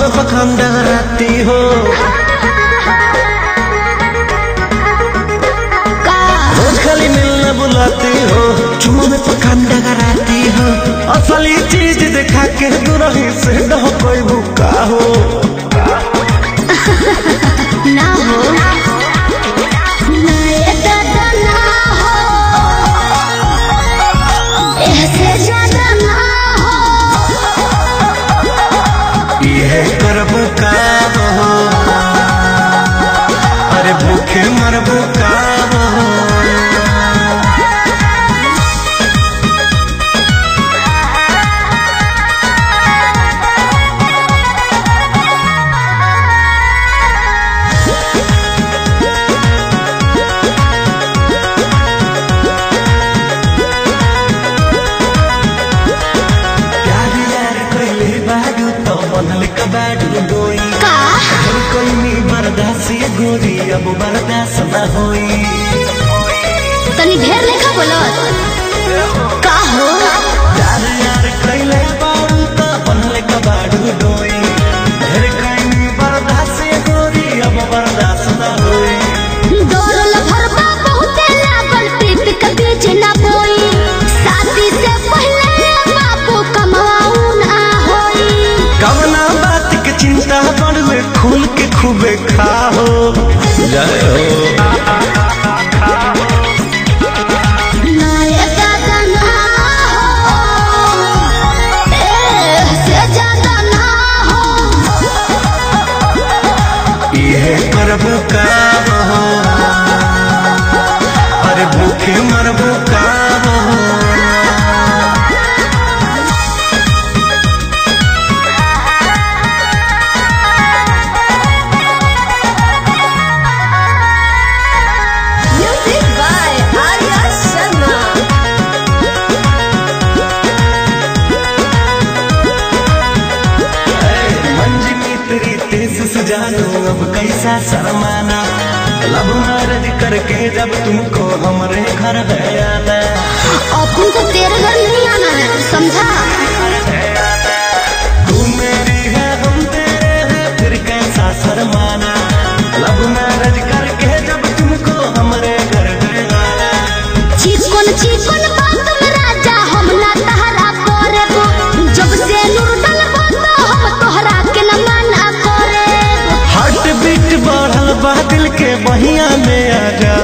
में पखंड रहती हो, रोज खाली मिलने बुलाती हो, चुम्मा में पखंड रहती हो, असली चीज दिखा के दुरही से न कोई भूखा हो ना हो करबू का हो, अरे भूखे मरबू का हो। गोरी अब बर्दाश्त न होई, तनी ढेर लेखा बोलत का हो यार यार कइले बाड़ू त बनले कबाड़ू डोई, ढेर कइनी बर्दाश्त गोरी अब बर्दाश्त न होई। दौड़ल भरबा बहुते लागल प्रीत के बीच ना बोई, शादी से पहले बापू कमाऊ ना होई। कवना बात के चिंता बड़वे खुल के खूबे खाओ जय हो। करबू का हो, अरे भूखे मरबू का हो। जानो अब कैसा शर्माना, लब मैरिज करके जब तुमको हमारे घर है आना। अब तुमको तेरे घर नहीं आना है, समझा? तू मेरी है हम तेरे हैं, फिर कैसा शर्माना, लब मैरिज करके जब तुमको हमारे घर है आना। चिकन चिकन बात में राजा हम ना तहरा करेबो, जब से नूर डलबो तो हम तोहरा के न मना करे। हार्ट बीट बढ़ल बा दिल के बहिया में आ जा।